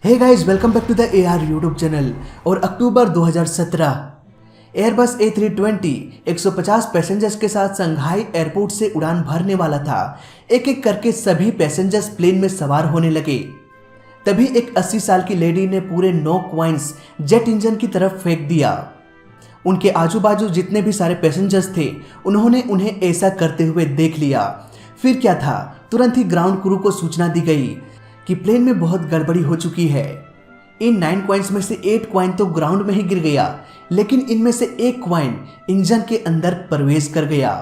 Hey guys, welcome back to the AR YouTube channel. और अक्टूबर 2017 Airbus A320 150 passengers के साथ संघाई एयरपोर्ट से उड़ान भरने वाला था। एक एक करके सभी पैसेंजर्स प्लेन में सवार होने लगे। तभी एक 80 साल की लेडी ने पूरे 9 कॉइन्स जेट इंजन की तरफ फेंक दिया। उनके आजू बाजू जितने भी सारे पैसेंजर्स थे उन्होंने उन्हें ऐसा करते हुए देख लिया। फिर क्या था, तुरंत ही ग्राउंड क्रू को सूचना दी गई कि प्लेन में बहुत गड़बड़ी हो चुकी है। इन 9 कॉइन्स में से 8 कॉइन तो ग्राउंड में ही गिर गया, लेकिन इनमें से एक कॉइन इंजन के अंदर प्रवेश कर गया।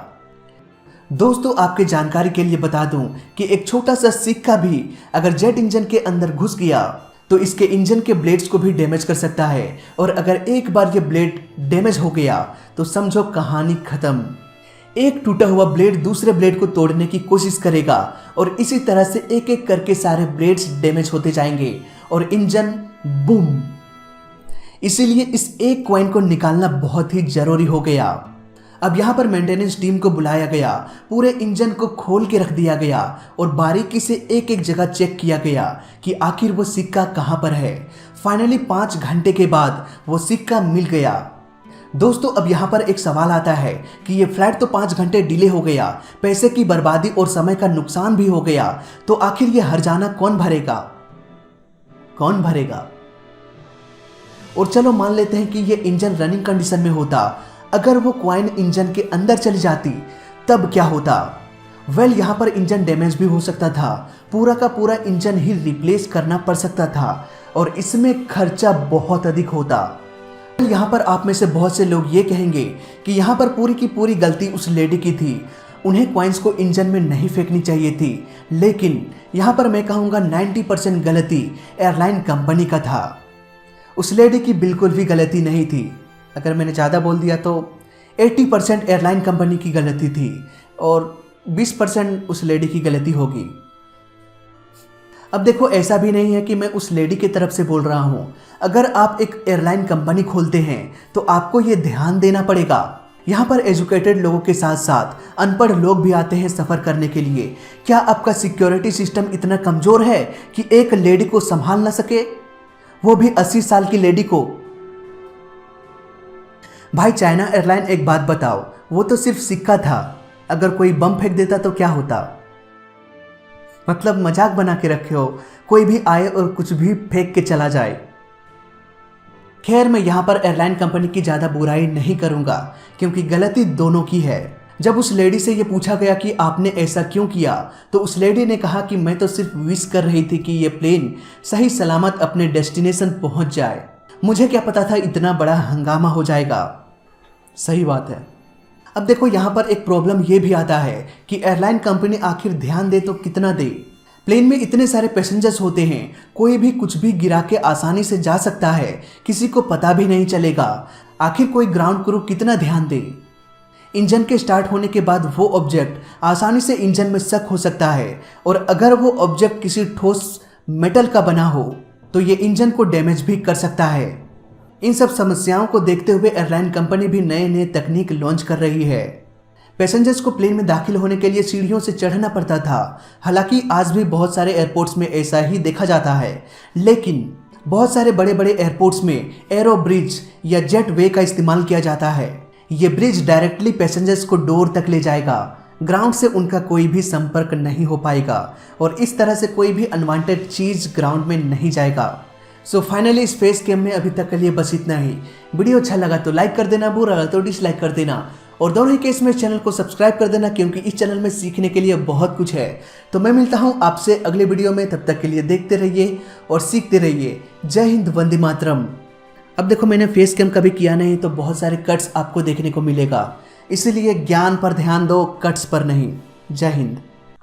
दोस्तों, आपके जानकारी के लिए बता दूं कि एक छोटा सा सिक्का भी अगर जेट इंजन के अंदर घुस गया तो इसके इंजन के ब्लेड्स को भी डैमेज कर सकता है। और अगर एक बार ये ब्लेड डैमेज हो गया तो समझो कहानी खत्म। एक टूटा हुआ ब्लेड दूसरे ब्लेड को तोड़ने की कोशिश करेगा और इसी तरह से एक एक करके सारे ब्लेड्स डैमेज होते जाएंगे और इंजन बूम। इसीलिए इस एक कॉइन को निकालना बहुत ही जरूरी हो गया। अब यहाँ पर मेंटेनेंस टीम को बुलाया गया, पूरे इंजन को खोल के रख दिया गया और बारीकी से एक एक जगह चेक किया गया कि आखिर वो सिक्का कहाँ पर है। फाइनली 5 घंटे के बाद वो सिक्का मिल गया। दोस्तों, अब यहाँ पर एक सवाल आता है कि ये फ्लाइट तो 5 घंटे डिले हो गया, पैसे की बर्बादी और समय का नुकसान भी हो गया, तो आखिर ये हर्जाना कौन भरेगा? कौन भरेगा? और चलो मान लेते हैं कि ये इंजन रनिंग कंडीशन में होता, अगर वो कॉइन इंजन के अंदर चली जाती तब क्या होता? वेल, यहाँ पर इंजन डैमेज भी हो सकता था, पूरा का पूरा इंजन ही रिप्लेस करना पड़ सकता था और इसमें खर्चा बहुत अधिक होता। यहाँ पर आप में से बहुत से लोग ये कहेंगे कि यहाँ पर पूरी की पूरी गलती उस लेडी की थी, उन्हें कॉइन्स को इंजन में नहीं फेंकनी चाहिए थी। लेकिन यहाँ पर मैं कहूँगा 90% गलती एयरलाइन कंपनी का था। उस लेडी की बिल्कुल भी गलती नहीं थी। अगर मैंने ज़्यादा बोल दिया तो 80% एयरलाइन कंपनी की गलती थी और 20% उस लेडी की गलती होगी। अब देखो, ऐसा भी नहीं है कि मैं उस लेडी की तरफ से बोल रहा हूँ। अगर आप एक एयरलाइन कंपनी खोलते हैं तो आपको ये ध्यान देना पड़ेगा। यहाँ पर एजुकेटेड लोगों के साथ साथ अनपढ़ लोग भी आते हैं सफ़र करने के लिए। क्या आपका सिक्योरिटी सिस्टम इतना कमज़ोर है कि एक लेडी को संभाल ना सके, वो भी 80 साल की लेडी को? भाई, चाइना एयरलाइन एक बात बताओ, वो तो सिर्फ सिक्का था, अगर कोई बम फेंक देता तो क्या होता? मतलब मजाक बना के रखे हो, कोई भी आए और कुछ भी फेंक के चला जाए। खैर, मैं यहाँ पर एयरलाइन कंपनी की ज़्यादा बुराई नहीं करूँगा क्योंकि गलती दोनों की है। जब उस लेडी से ये पूछा गया कि आपने ऐसा क्यों किया, तो उस लेडी ने कहा कि मैं तो सिर्फ विश कर रही थी कि ये प्लेन सही सलामत अपने डेस्टिनेशन पहुँच जाए। मुझे क्या पता था इतना बड़ा हंगामा हो जाएगा। सही बात है। अब देखो, यहाँ पर एक प्रॉब्लम ये भी आता है कि एयरलाइन कंपनी आखिर ध्यान दे तो कितना दे। प्लेन में इतने सारे पैसेंजर्स होते हैं, कोई भी कुछ भी गिरा के आसानी से जा सकता है, किसी को पता भी नहीं चलेगा। आखिर कोई ग्राउंड क्रू कितना ध्यान दे? इंजन के स्टार्ट होने के बाद वो ऑब्जेक्ट आसानी से इंजन में स्टक हो सकता है और अगर वो ऑब्जेक्ट किसी ठोस मेटल का बना हो तो ये इंजन को डैमेज भी कर सकता है। इन सब समस्याओं को देखते हुए एयरलाइन कंपनी भी नए नए तकनीक लॉन्च कर रही है। पैसेंजर्स को प्लेन में दाखिल होने के लिए सीढ़ियों से चढ़ना पड़ता था। हालांकि आज भी बहुत सारे एयरपोर्ट्स में ऐसा ही देखा जाता है, लेकिन बहुत सारे बड़े बड़े एयरपोर्ट्स में एरो ब्रिज या जेट वे का इस्तेमाल किया जाता है। ये ब्रिज डायरेक्टली पैसेंजर्स को डोर तक ले जाएगा, ग्राउंड से उनका कोई भी संपर्क नहीं हो पाएगा और इस तरह से कोई भी अनवांटेड चीज़ ग्राउंड में नहीं जाएगा। सो फाइनली इस फेस कैम में अभी तक के लिए बस इतना ही। वीडियो अच्छा लगा तो लाइक कर देना, बुरा लगा तो डिसलाइक कर देना और दोनों ही केस में इस चैनल को सब्सक्राइब कर देना क्योंकि इस चैनल में सीखने के लिए बहुत कुछ है। तो मैं मिलता हूँ आपसे अगले वीडियो में, तब तक के लिए देखते रहिए और सीखते रहिए। जय हिंद, वंदे मातरम। अब देखो, मैंने फेस कैम कभी किया नहीं तो बहुत सारे कट्स आपको देखने को मिलेगा, इसीलिए ज्ञान पर ध्यान दो, कट्स पर नहीं। जय हिंद।